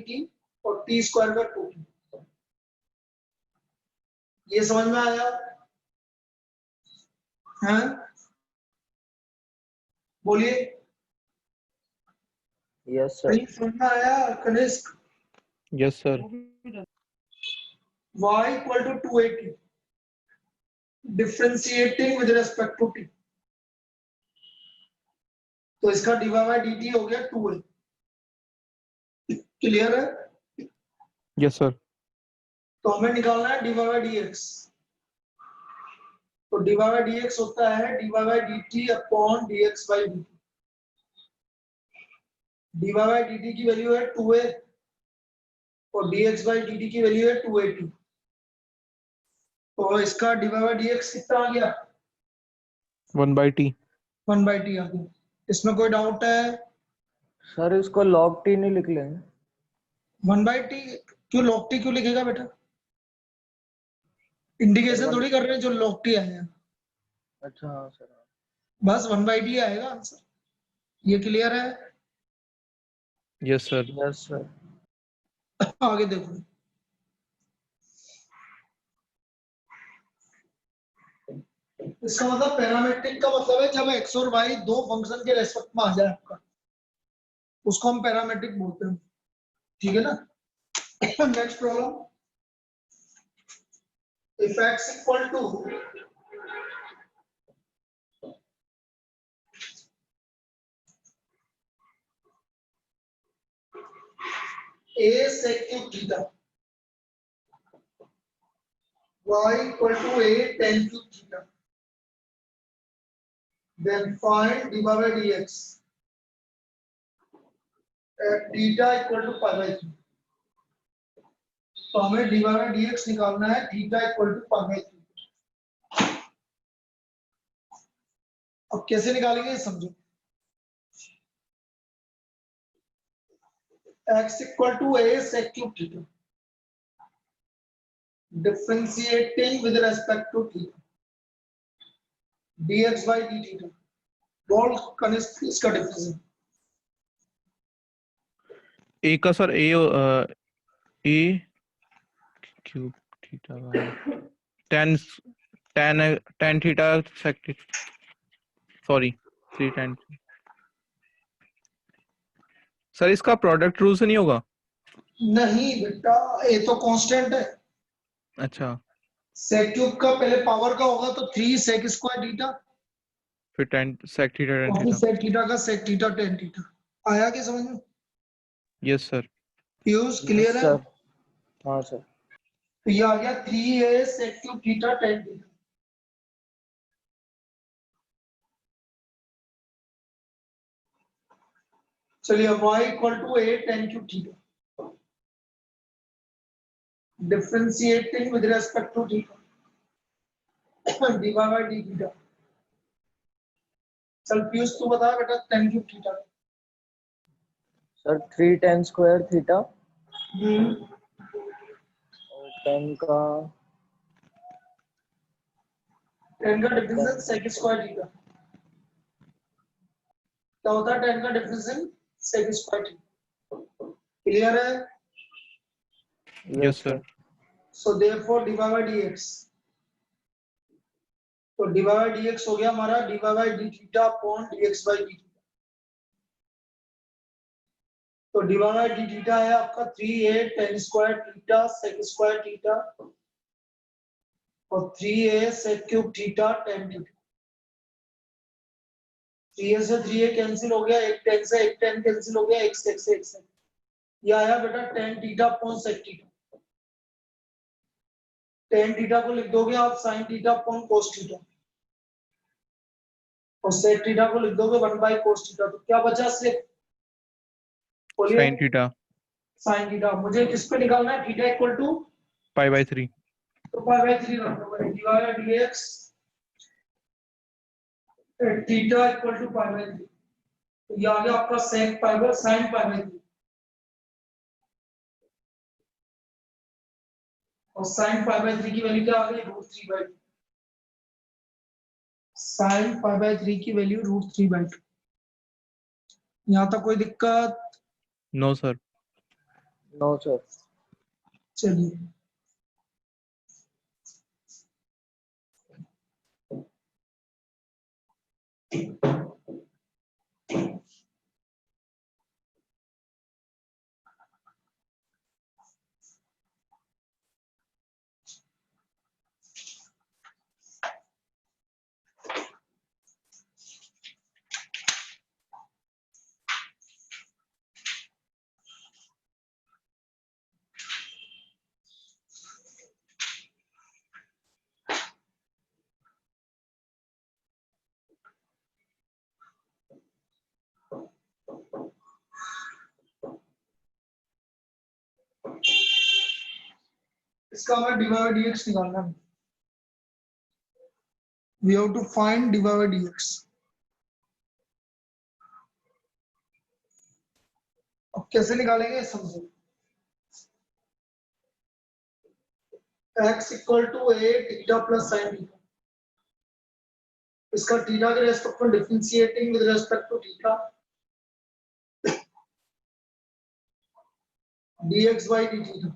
dt और t square का 2t। ये समझ में आया? हैं? बोलिए। Yes sir. समझ में आया Kanishk? Yes sir. y equal to 280 differentiating with respect to t, तो इसका dy बाय dt हो गया 2a। क्लियर है? Yes sir. तो हमें निकालना है dy बाय dx। तो dy बाय dx होता है dy by dt upon dx by dt। dy by dt की वैल्यू है 2a और dx बाय dt की वैल्यू है 280। तो इसका dy बाय dx कितना आ गया? 1/t। 1/t आ गया। इसमें कोई डाउट है? सर इसको log t नहीं लिख लेंगे? 1/t क्यों log t क्यों लिखेगा बेटा? इंडिकेशन थोड़ी कर रहे हैं जो log t आया। अच्छा हाँ सर। बस 1/t आएगा आंसर। ये क्लियर है? Yes sir. Yes sir. आगे देखो। इसका मतलब पैरामेट्रिक का मतलब है जब x और y दो फंक्शन के रेस्पेक्ट में आ जाए आपका, उसको हम पैरामेट्रिक बोलते हैं। ठीक है ना? Next problem. If x equal to a sec cube theta, y equal to a tan cube theta, then find dy by dx at theta equal to pi by 3। तो हमें dy by dx निकालना है theta equal to pi by 3। अब कैसे निकालेंगे समझो। x equal to a sec cube theta differentiating with respect to theta dx by d theta। बोल कनिष्क इसका डिफरेंस। ए का सर a cube theta tan tan theta sorry 3 tan। Sir इसका product rule से नहीं होगा? नहीं बेटा, ये तो कांस्टेंट है। अच्छा। sec क्यूब का पहले पावर का होगा तो 3 sec स्क्वायर थीटा फिर tan sec थीटा tan और फिर थीटा। sec थीटा का sec थीटा tan थीटा। आया क्या समझ में? Yes sir. यूज क्लियर है? सर हाँ सर। तो ये आ गया 3a sec cube theta tan theta. चलिए y equal to a tan cube theta differentiating with respect to theta dy by d theta. चल पीयूष तू बता बेटा tan cube theta. Sir 3 tan square theta हम्म और tan का tan का differential sec square theta. क्या होता है tan का differential sec square theta? Clear है? Yes sir. So therefore dy by dx, तो dy बाय dx हो गया हमारा dy by d theta upon dx by d theta. तो dy बाय d थीटा है आपका 3a tan square theta sec square theta और 3a sec cube theta tan theta. 3a से 3a cancel हो गया, एक tan से एक tan कैंसिल हो गया, एक sec से एक sec। ये आया बेटा tan theta upon sec theta. tan theta को लिख दोगे आप sin theta upon cos theta और sec थीटा को लिख दोगे 1 बाय cos थीटा। तो क्या बचा sec? बोलिए। sin theta sin theta. मुझे किस पे निकालना है? Theta equal to pi by 3। तो पाई बाय 3 रख दो भाई। dy by dx theta equal to pi by 3। तो ये आ गया आपका sec pi by sin pi by 3 और sin पाई बाय 3 की वैल्यू क्या आ गई? √3/2। sin पाई बाय 3 की वैल्यू √3/2। यहां तक कोई दिक्कत? No sir. No sir. चलिए इसका हमें dy by dx निकालना है। We have to find dy by dx. अब कैसे निकालेंगे समझो। x equal to a theta plus sine theta, इसका थीटा के रेस्पेक्ट में differentiating with respect to theta dx by dt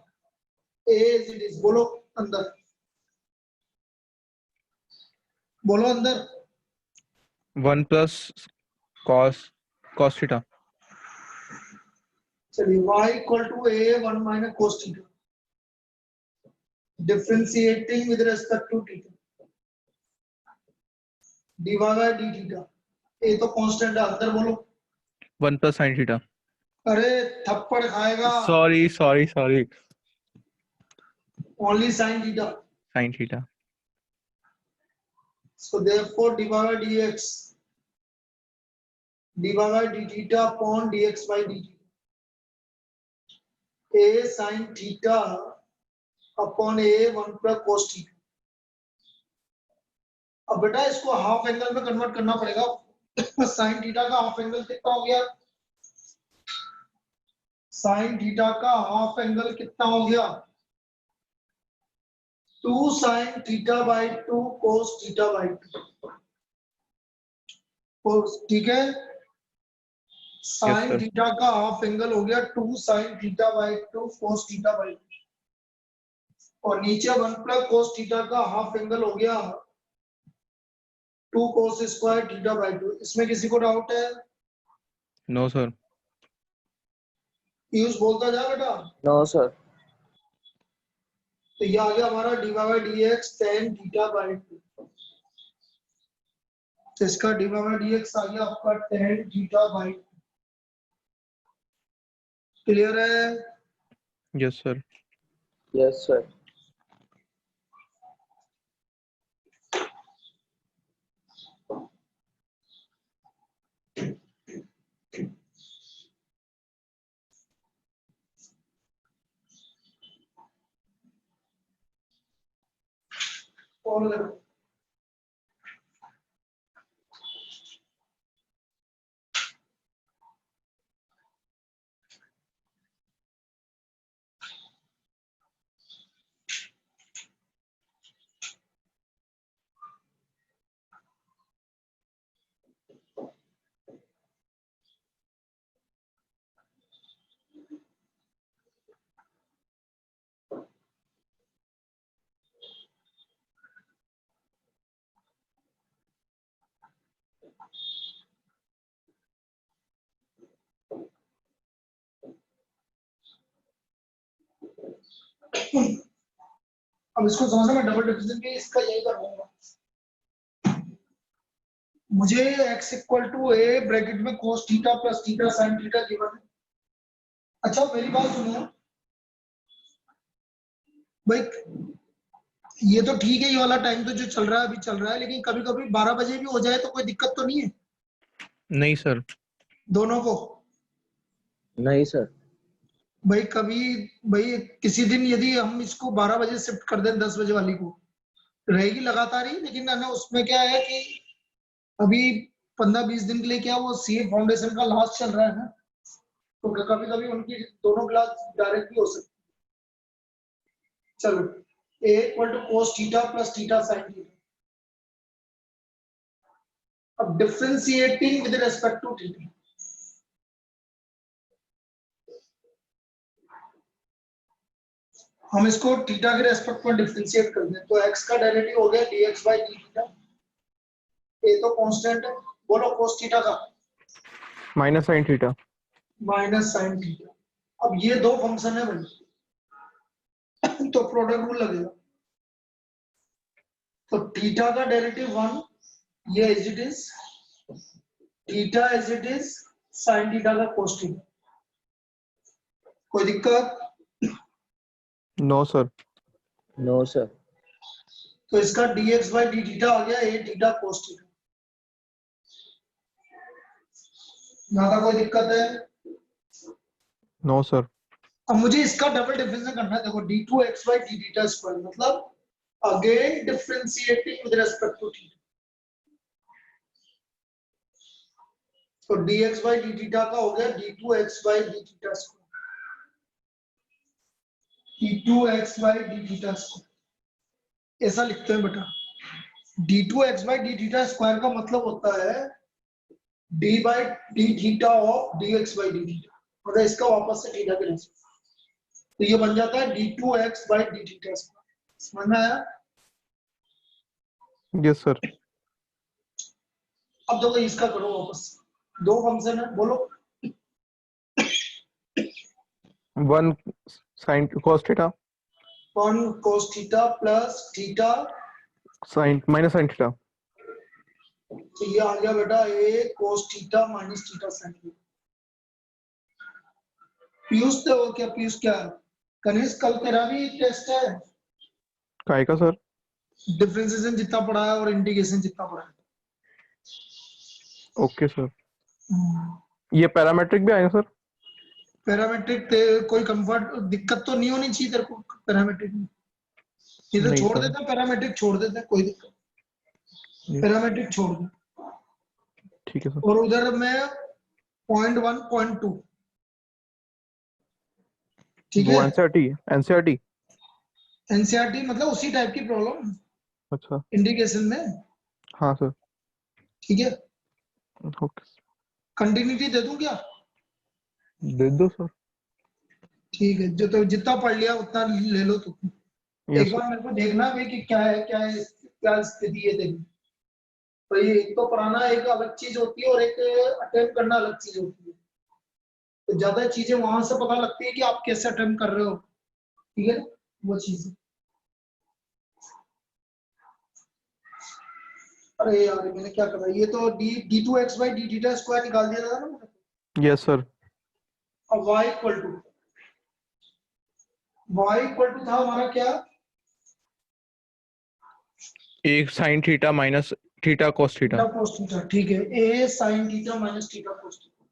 a as it is। बोलो अंदर, बोलो अंदर। 1 plus cos theta। चलिए y equal to a 1 minus cos theta differentiating with respect to theta dy by d theta. a तो constant है, अंदर बोलो। 1 plus sin theta। अरे थप्पड़ खाएगा। Sorry। Only sine theta. Sin theta। So therefore dy by dx dy by d theta upon dx by dt a sin theta upon a 1 plus cos theta। अब बेटा इसको half angle में convert करना पड़ेगा। Sign theta का half angle कितना हो गया? साइन थीटा का हाफ एंगल कितना हो गया? 2 sine theta by 2 cos theta by 2। ठीक है, साइन sir। थीटा का हाफ एंगल हो गया 2 sine theta by 2 cos theta by 2, और नीचे 1 प्लस कोस थीटा का हाफ एंगल हो गया 2 कोस स्क्वायर थीटा बाई 2। इसमें किसी को डाउट है? No sir। पीयूष बोलता जा बेटा। No sir. तो ये आ गया हमारा d by d x tan theta by 2। तो इसका डी बाई डी एक्स आ गया आपका टेन थीटा बाई 2। क्लियर है? Yes sir। Yes sir. और अब इसको समझना, मैं डबल डिवीजन के इसका यही करूंगा। मुझे x equal to a bracket में cos theta plus theta sine theta given है। अच्छा मेरी बात सुनो भाई, ये तो ठीक है, ये वाला टाइम तो जो चल रहा है अभी चल रहा है, लेकिन कभी कभी 12 बजे भी हो जाए तो कोई दिक्कत तो नहीं है नहीं सर। दोनों को? नहीं सर। भाई कभी, भाई किसी दिन यदि हम इसको 12 बजे शिफ्ट कर दें 10 बजे वाली को, रहेगी लगातार ही, लेकिन ना उसमें क्या है कि अभी 15-20 दिन के लिए क्या वो सीए फाउंडेशन का लास्ट चल रहा है ना, तो कभी कभी उनकी दोनों क्लास डायरेक्ट भी हो सकती है। चलो a equal to cos theta plus theta sine theta. अब differentiating with respect to theta, हम इसको थीटा के रेस्पेक्ट में डिफरेंशिएट कर दें तो x का डेरिवेटिव हो गया dx बाई डी थीटा, ये तो कांस्टेंट है, बोलो cos थीटा का minus sine theta. Minus sine theta. अब ये दो फंक्शन है भाई तो प्रोडक्ट रूल लगेगा, तो थीटा का डेरिवेटिव 1, ये as it is, theta as it is, sine theta का cos थीटा। कोई दिक्कत? No sir. No sir. तो इसका dx बाई डी थीटा आ गया a थीटा cos थीटा। ज्यादा कोई दिक्कत है? No sir. अब मुझे इसका डबल डिफरेंशिएट करना है, देखो d2x बाई डी थीटा स्क्वायर मतलब again differentiating with respect to theta, तो dx बाई डी थीटा का हो गया d2x बाई डी थीटा स्क्वायर, d2x बाई डी थीटा स्क्वायर ऐसा लिखते हैं बेटा। d2x बाई डी थीटा स्क्वायर का मतलब होता है d by d theta of dx by d theta, मतलब इसका वापस से थीटा के रेस्पेक्ट, तो ये बन जाता है d2x बाई डी थीटा स्क्वायर। समझ में आया? Yes sir. अब देखो इसका करो वापस, दो फंक्शन है, बोलो 1 sine cos theta 1 cos theta plus theta, sine minus sine theta. तो ये आ गया बेटा a cos theta minus theta sine theta. Piyush तो क्या, पीयूष क्या है? कनिष्क कल तेरा भी टेस्ट है, काय का सर? डिफरेंशिएशन जितना पढ़ा है और इंटीग्रेशन जितना पढ़ा है। Okay sir. ये पैरामेट्रिक भी आएगा सर? पैरामेट्रिक कोई कंफर्ट दिक्कत तो नहीं होनी चाहिए तेरे को पैरामेट्रिक में, ये तो नहीं छोड़ सर। देते हैं, पैरामेट्रिक छोड़ देते हैं, कोई दिक्कत, Yes, पैरामेट्रिक छोड़ दे। ठीक है सर। और उधर में 0.1 0.2 ठीक वो है, एनसीईआरटी एनसीईआरटी। एनसीईआरटी मतलब उसी टाइप की प्रॉब्लम अच्छा। इंडिकेशन में, हाँ सर। ठीक है। ओके। कंटिन्यूटी दे दूं क्या? दे दो सर। ठीक है, जो तो जितना पढ़ लिया उतना ले लो तुम, यस एक सर। बार मेरे को देखना भी कि क्या है क्या स्थिति है देखना। तो ये एक तो पढ़ाना एक अलग चीज होती है और एक अटेम्प्ट करना अलग चीज होती है, तो ज्यादा चीजें वहां से पता लगती है कि आप कैसे अटेम्प्ट कर रहे हो, ठीक है, वो चीज। अरे यार मैंने क्या करा, ये तो d2x बाई डी थीटा स्क्वायर निकाल दिया था ना मैंने। Yes sir. अब y इक्वल टू था हमारा क्या, एक sine theta minus theta cos theta theta. Cos theta, ठीक है, a sin theta minus theta cos theta,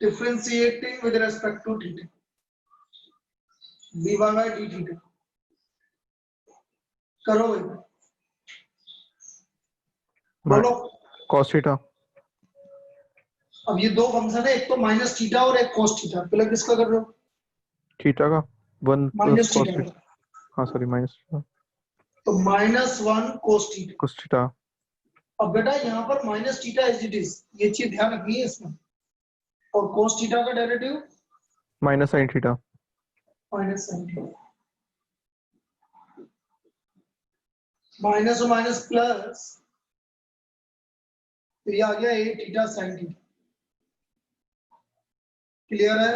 differentiating with respect to theta, dy by d theta. करो भाई, बोलो। Cos theta. अब ये दो फंक्शन है, एक तो माइनस थीटा और एक कोस थीटा, पहले किसका कर रहे हो? थीटा का 1 plus minus cos theta theta. का, हाँ सॉरी माइनस तो -1 कोस थीटा। Cos theta. अब बेटा यहाँ पर minus theta as it is, ये चीज ध्यान रखनी है इसमें, और कोस थीटा का derivative minus sine theta. Minus sine theta, minus और माइनस प्लस, तो ये आ गया a theta sine theta. Clear है?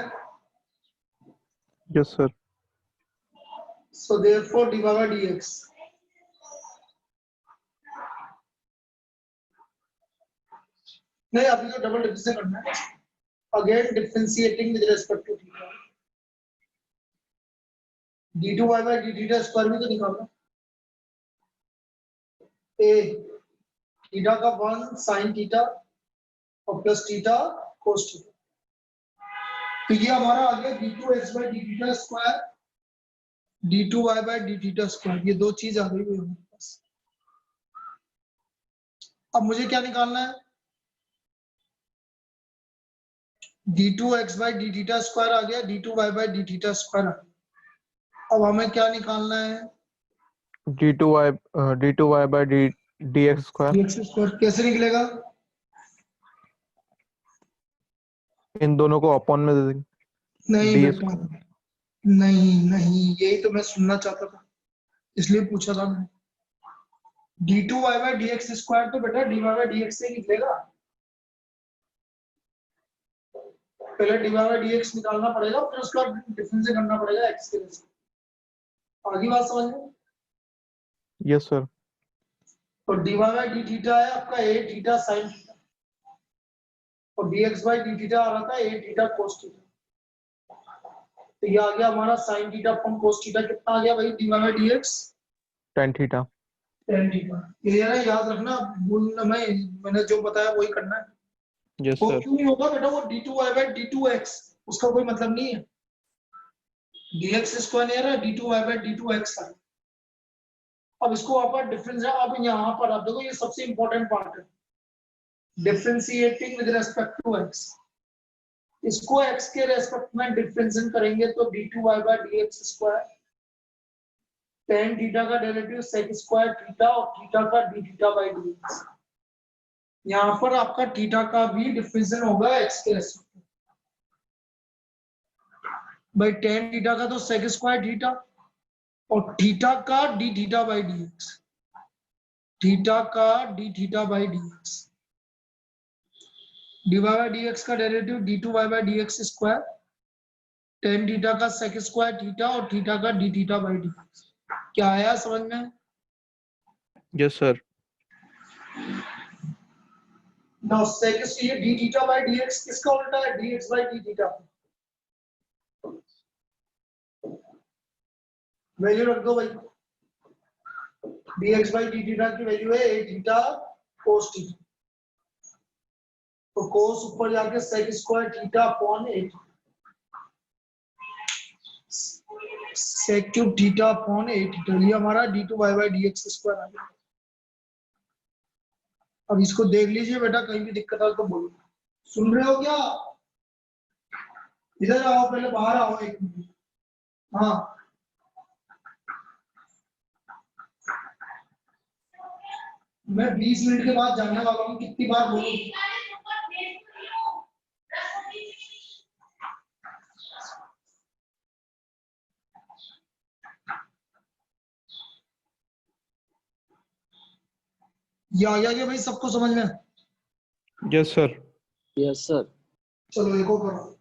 Yes sir. So therefore dy by dx, नहीं अभी तो डबल डिफरेंशिएट करना है, again differentiating with respect to theta, d2y by d theta square भी तो निकालना, a थीटा का 1 sin थीटा और प्लस थीटा कोस थीटा, तो ये हमारा आ गया d2x by d theta square, d2y by d theta square, ये दो चीज आ गई है हमारे पास। अब मुझे क्या निकालना है, d2x by d theta square आ गया, d2y by d theta square आ गया। अब हमें क्या निकालना है, d2y by dx square. dx square कैसे निकलेगा, इन दोनों को अपॉन में दे देंगे। नहीं डी बेटा, नहीं नहीं, यही तो मैं सुनना चाहता था, इसलिए पूछा था मैंने। d2y/dx² तो बेटा dy/dx से निकलेगा। पहले dy/dx निकालना पड़ेगा, फिर उसका डिफरेंस करना पड़ेगा x के लिए। आगे बात समझ में? Yes sir. तो dy/d थीटा है आपका a थीटा sin थीटा, और dx/d थीटा आ रहा था a थीटा cos थीटा। तो ये आ गया हमारा sin theta upon cos theta. कितना आ गया भाई dy/dx? tan theta. tan theta. Clear है? याद रखना, भूलना नहीं, मैंने जो बताया वही करना है। यस वो सर। क्यों नहीं होगा बेटा? वो d2y/d2x, उसका कोई मतलब नहीं है। dx² नहीं है, d2y/d2x है। अब इसको आप डिफरेंस है, अब यहाँ पर आप देखो, ये सबसे इंपॉर्टेंट पार्ट है, differentiating with respect to x। इसको x के रेस्पेक्ट में डिफरेंशिएट करेंगे तो d2y/dx², tan थीटा का डेरिवेटिव sec² थीटा और थीटा का d थीटा/dx। यहाँ पर आपका थीटा का भी डिफरेंशिएशन होगा x के रेस्पेक्ट में। भाई tan थीटा का तो sec² थीटा और थीटा का d थीटा/dx, थीटा का d थीटा/dx। dy/dx का डेरिवेटिव d2y/dx², tan थीटा का sec² थीटा और थीटा का d थीटा/dx। क्या आया समझ में? Yes sir. नाउ sec ये d थीटा/dx किसका उल्टा है? dx/d theta. वैल्यू रख दो भाई, dx/d थीटा की वैल्यू है a थीटा cos थीटा, तो cos ऊपर जाके sec² theta upon a, sec³ theta upon a theta. ये हमारा d2y/dx² आ गया। अब इसको देख लीजिए बेटा, कहीं भी दिक्कत हो तो बोलो। सुन रहे हो क्या? इधर आओ, पहले बाहर आओ एक मिनट। हाँ, मैं 20 मिनट के बाद जाने वाला हूँ, कितनी बार बोलूं? ये आ गया क्या भाई सबको समझ में? Yes sir. Yes sir. चलो एक और करो।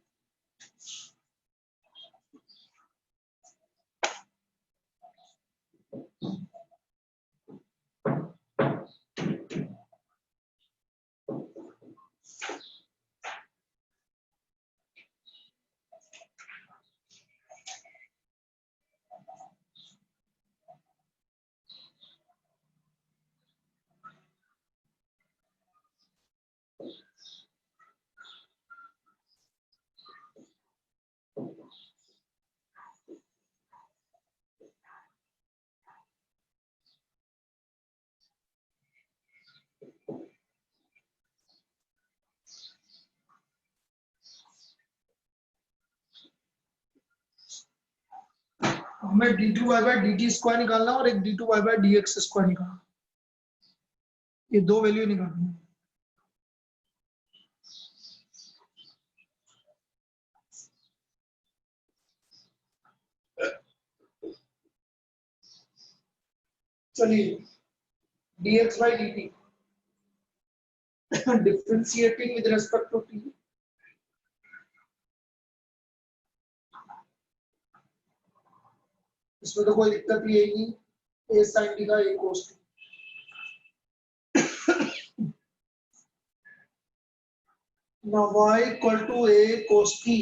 हमें d2y/dt² निकालना और एक d2y/dx² निकालना, ये दो वैल्यू निकालनी है। चलिए, dx/dt differentiating with respect to t, इसमें तो कोई दिक्कत ही है ही नहीं, a sin t का a cos t। now y equal to a cos t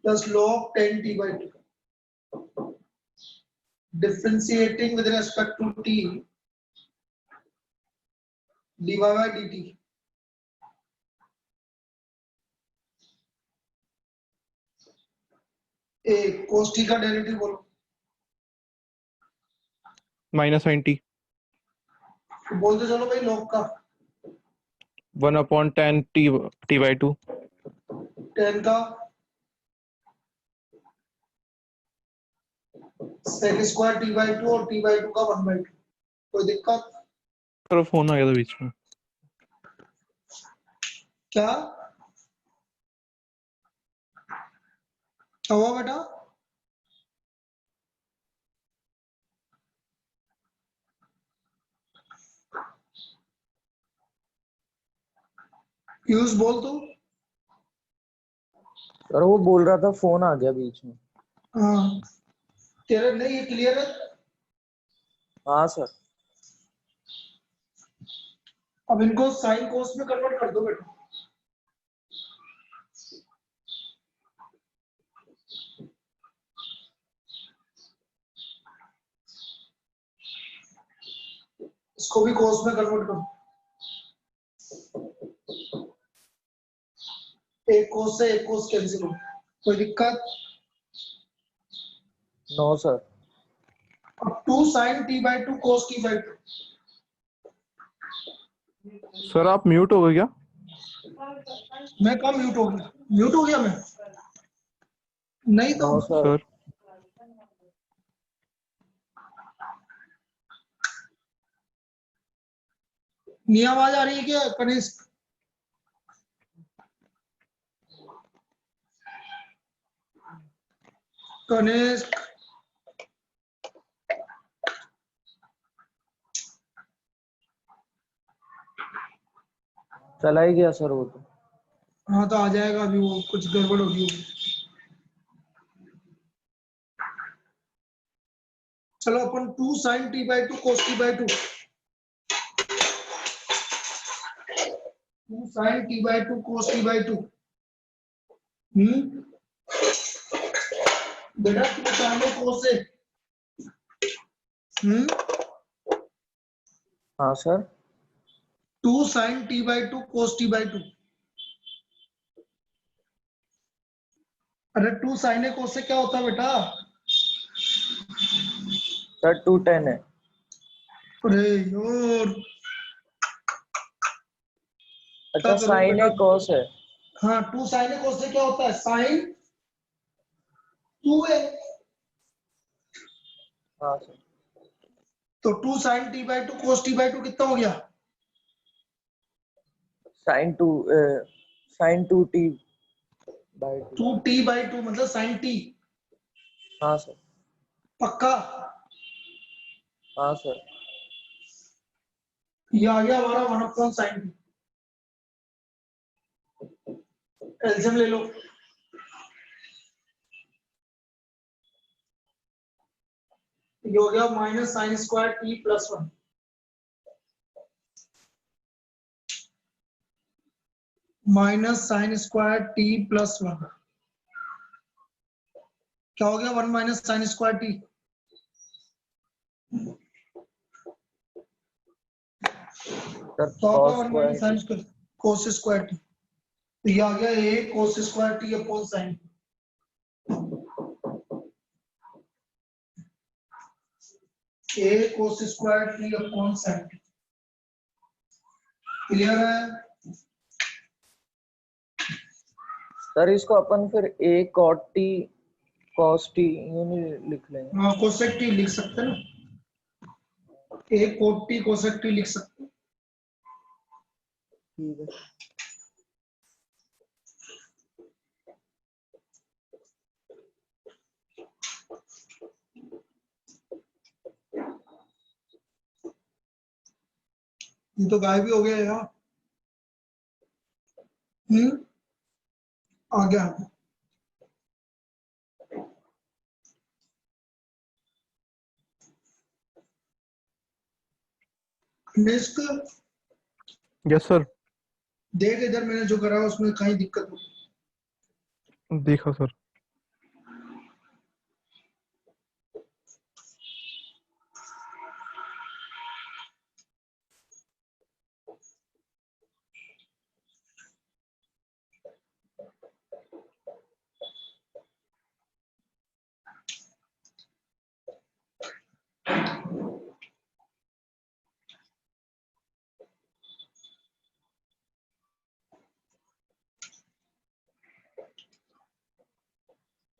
plus log tan t/2, differentiating with respect to t dy/dt। a cos t का derivative बोलो, minus sin t। तो बोलते चलो भाई log का 1/tan t/2। tan का sec² t/2 और t/2 का 1/2। कोई दिक्कत? सर फोन आ गया था बीच में। क्या? क्या हुआ बेटा? पीयूष बोल तू। सर वो बोल रहा था फोन आ गया बीच में। हाँ, तेरे नहीं ये क्लियर है? हाँ सर। अब इनको साइन कोस में कन्वर्ट कर दो बेटा। इसको भी कोस में कन्वर्ट करो। एक कोस से एक कोस कैंसिल हो, कोई दिक्कत? No sir. अब 2 sin t by 2 cos t by 2। Sir आप म्यूट हो गए क्या? मैं कब म्यूट हो गया? म्यूट हो गया मैं? नहीं तो। No sir. सर नहीं आवाज आ रही है क्या कनिष्क? कनिष्क चला ही गया सर वो तो। हाँ तो आ जाएगा अभी, वो कुछ गड़बड़ होगी होगी। चलो अपन 2 sin t by 2 cos t by 2, 2 sin t by 2 cos t by 2। बेटा 2 sin cos से। हाँ sir. 2 sin t by 2 cos t by 2। अरे 2 sin cos से क्या होता है बेटा? सर 210 है। अरे यार, क्या अच्छा करूं साइन बेटा? है कॉस है। हाँ 2 sin cos से क्या होता है? साइन 2 है। हाँ सर। तो 2 sin t by 2 cos t by 2 कितना हो गया? Sign 2t by 2। 2t by 2 मतलब sin t। हाँ सर। पक्का? हाँ सर। ये आ गया हमारा 1 अपॉन sin t। एलसीएम ले लो। ये हो गया minus sine square t plus 1। Minus sine square t plus 1 क्या हो गया? 1 minus sine square t. Sir तो होगा cos 1 square minus sine t. Square cos square t. तो ये आ गया a cos square t upon sine. A cos square t upon sine. Clear है? सर इसको अपन फिर a cot t cos t यूं नहीं लिख लेंगे? हाँ कोसेक टी लिख सकते हैं ना। ए कोट टी कोसेक टी लिख सकते हैं। ठीक है। ये तो गायब ही हो गया यार। आ गया। निष्क यस सर। देख इधर मैंने जो करा उसमें कहीं दिक्कत हो? देखा सर।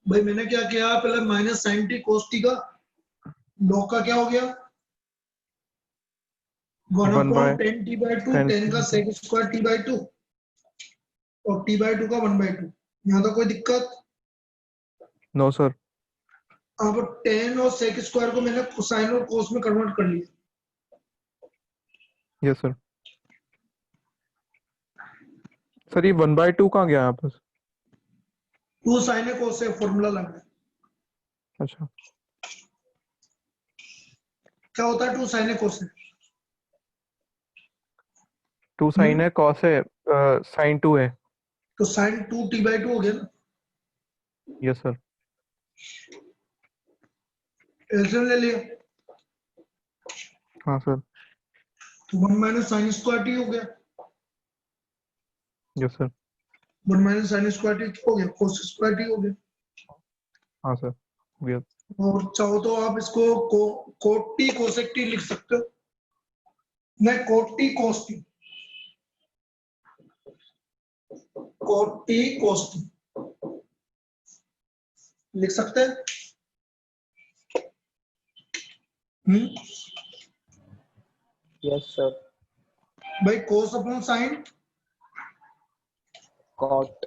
भाई मैंने क्या किया, पहले minus sine T cos t का लॉग का क्या हो गया? 1 1 अपॉन बाय 10 टी बाई 2, 10 10 का सेक स्क्वायर टी बाई 2 और टी बाई 2 का 1 बाई 2। यहाँ तो कोई दिक्कत? No sir. अब tan और sec स्क्वायर को मैंने कोसाइन और कोस में कन्वर्ट कर लिया। Yes sir. सर ये 1/2 कहाँ गया आपस? 2 sin है कोस से फॉर्मूला लग रहा है। अच्छा। क्या होता है 2 sin है कोस से? 2 साइन है कॉस है साइन 2 है। तो sin 2 t/2 हो गया ना। Yes sir. एलसीएम ले लिया हाँ सर। तो 1 माइनस साइन स्क्वायर टी हो गया। Yes sir. 1 minus sine square T हो गया, कोस स्क्वायर टी हो गया। हाँ सर। यस। और चाहो तो आप इसको कोट टी कोसेक टी लिख सकते हो। नहीं, cot T cos T, cot T cos T लिख सकते हैं। Yes sir. भाई cos upon sine cot.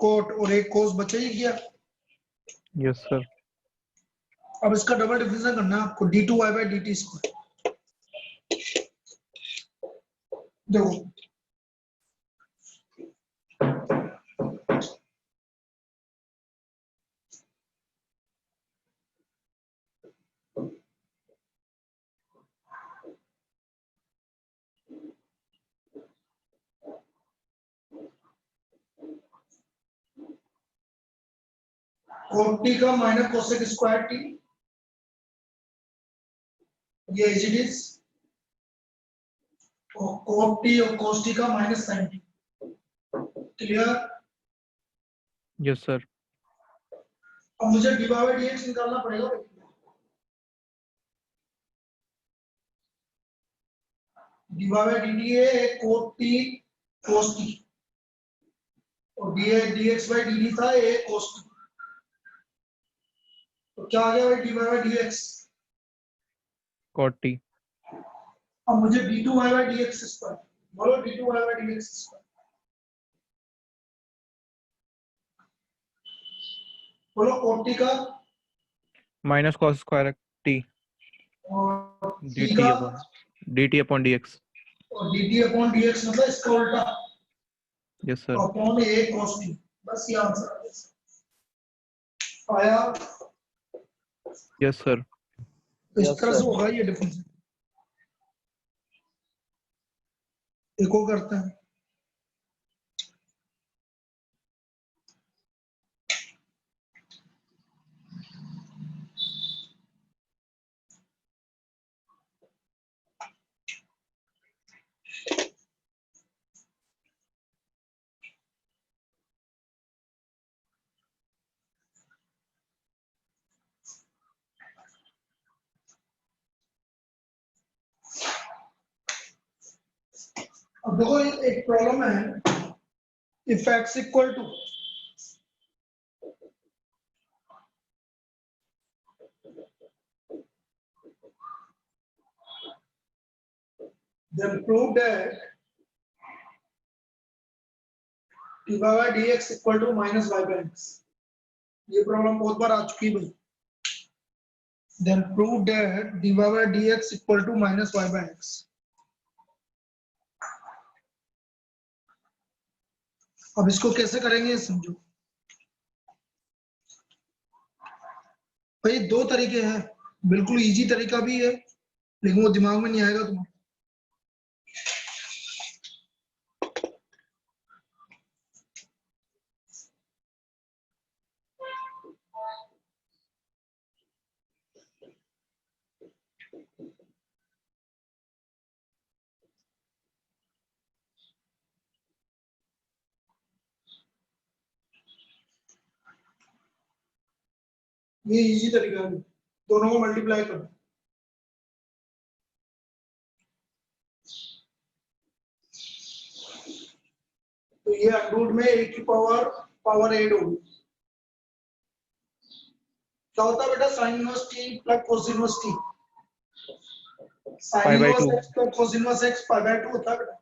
Cot, और एक कोस बचा ही गया। Yes sir. अब इसका डबल डिफरेंशियल करना है आपको, d2y/dt स्क्वायर। देखो कोट टी का माइनस कोसेक स्क्वायर टी, ये एज इट इज, और कोट टी और कोस टी का minus sine t. Clear? Yes sir. अब मुझे dy/dx निकालना पड़ेगा। dy/dt है कोट टी कोस टी, और dx/dt था a कोस टी। तो क्या आ गया भाई dy/dx? Cot t. अब मुझे d2y/dx स्क्वायर, बोलो d2y/dx स्क्वायर, बोलो कोट टी का माइनस कॉस स्क्वायर टी और टी dt का अपॉन dx। और dt/dx मतलब इसका उल्टा yes sir. Upon a cos t। बस ये आंसर आया। Yes sir. इस Yes, तरह से sir. होगा ये डिफरेंस। एक और करते हैं। अब देखो एक प्रॉब्लम है, if x equal to then prove that dy/dx equal to minus y/x। ये प्रॉब्लम बहुत बार आ चुकी है भाई। then prove that dy/dx equal to minus y/x। अब इसको कैसे करेंगे समझो भाई। दो तरीके हैं, बिल्कुल इजी तरीका भी है, लेकिन वो दिमाग में नहीं आएगा तुम्हारे। ये इजी तरीका है, दोनों को मल्टीप्लाई करो। तो ये अंडरूट में a की पावर 8 होगी। क्या होता है बेटा sine inverse t plus cos inverse t? Sine inverse x plus cos inverse x π/2 होता है बेटा।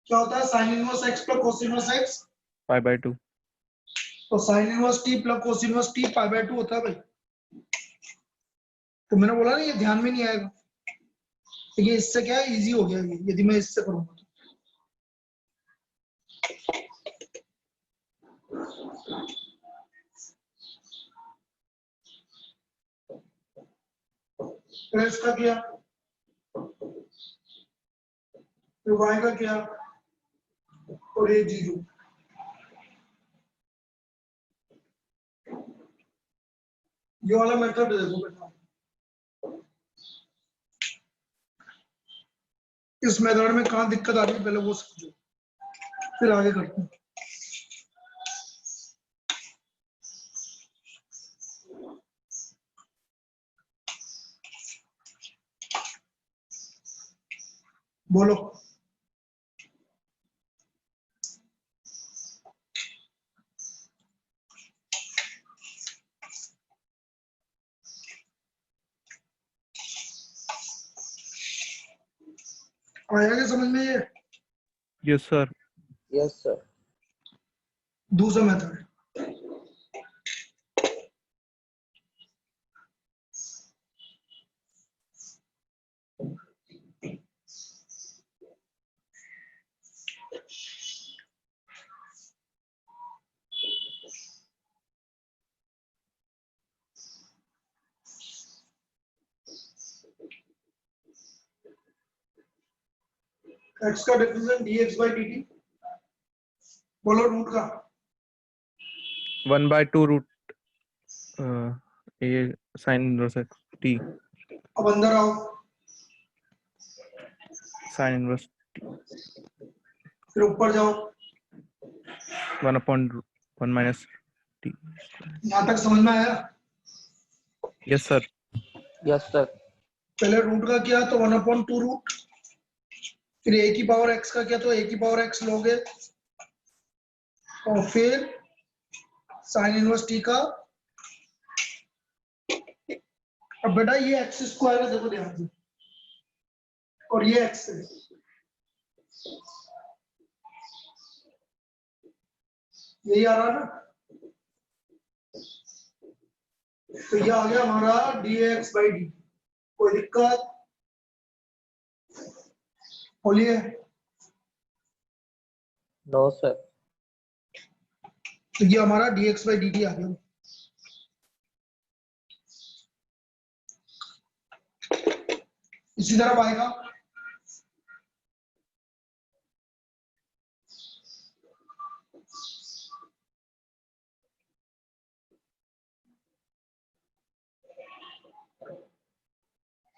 क्या होता है sine inverse x plus cos inverse x? π/2। तो sine inverse T plus cos inverse T pi by 2 होता है भाई। तो मैंने बोला ना ये ध्यान में नहीं आएगा, तो ये इससे क्या है, इजी हो गया ये, यदि मैं इससे करूंगा तो इसका क्या, फिर y का क्या, और ये 0। ये वाला मेथड देखो बेटा, इस मेथड में कहाँ दिक्कत आ रही है पहले वो समझो, फिर आगे करते हैं। बोलो। आया क्या समझ में ये? Yes sir. Yes sir. दूसरा मेथड है, x का डिफरेंस dx by dt। बोलो रूट का। 1/2 रूट ये साइन इनवर्स टी, अब अंदर आओ, साइन इनवर्स फिर ऊपर जाओ। 1/1 माइनस टी। यहाँ तक समझ में आया? Yes sir. Yes sir. पहले रूट का किया तो 1/2 रूट, फिर a की पावर x का किया तो a की पावर x लोगे, और फिर साइन इनवर्स t का। अब बेटा ये एक्स स्क्वायर है, देखो ध्यान से, और ये एक्स है, यही आ रहा है ना, तो ये आ गया हमारा dx by dt। कोई दिक्कत बोलिए? No sir. तो ये हमारा dx by dt आ गया। इसी तरह आएगा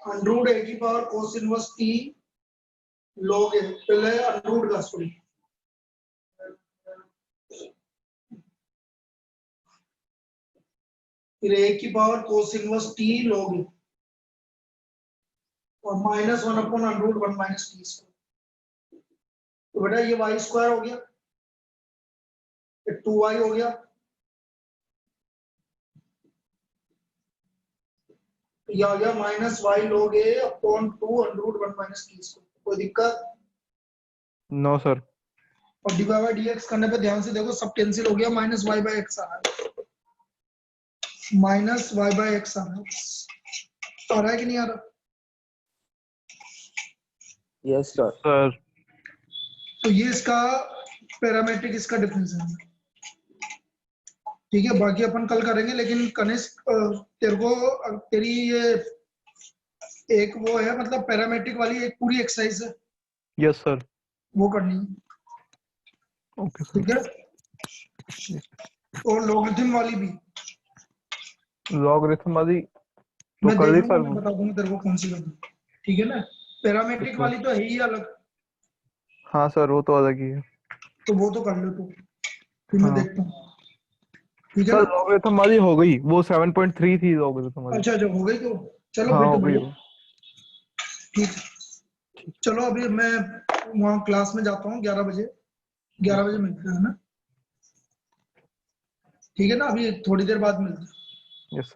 अंडरूट a की power cos inverse t log a, पहले अंडरूट का सॉरी, फिर a की power cos inverse t log a, और -1/√1 माइनस टी स्क्वायर। तो बेटा ये y स्क्वायर हो गया, ये 2y हो गया, ये आ गया -y log a upon 2√1 minus t square. कोई दिक्कत? No sir. और dy by dx करने पे ध्यान से देखो, सब कैंसिल हो गया, -y by x आ रहा है, -y by x आ रहा है, आ रहा है कि नहीं आ रहा? Yes sir. सर तो ये इसका पैरामीट्रिक, इसका डिफरेंस है, ठीक है। बाकी अपन कल करेंगे, लेकिन कनिष्क तेरे को, तेरी ये एक वो है, मतलब पैरामीट्रिक वाली एक पूरी एक्सरसाइज है, यस सर। वो करनी है, ओके सर। ठीक है। और लॉगरिथम वाली भी लॉगरिथम वाली तो मैं कर देख दी लूंगा, सर। मैं बता दूंगा तेरे को कौन सी करनी है, ठीक है ना। पैरामीट्रिक वाली तो है ही अलग, हाँ सर वो तो अलग ही है। तो वो तो कर लो तू, फिर मैं हाँ देखता हूँ, ठीक है सर ना। लॉगरिथम वाली हो गई, वो 7.3 थी लॉगरिथम वाली। अच्छा अच्छा, हो गई तो चलो, हाँ फिर तो हो गई बढ़िया, वो। ठीक है। चलो अभी मैं वहाँ क्लास में जाता हूँ, 11 बजे, 11 बजे मिलते हैं ना, ठीक है ना, अभी थोड़ी देर बाद मिलते हैं। Yes sir.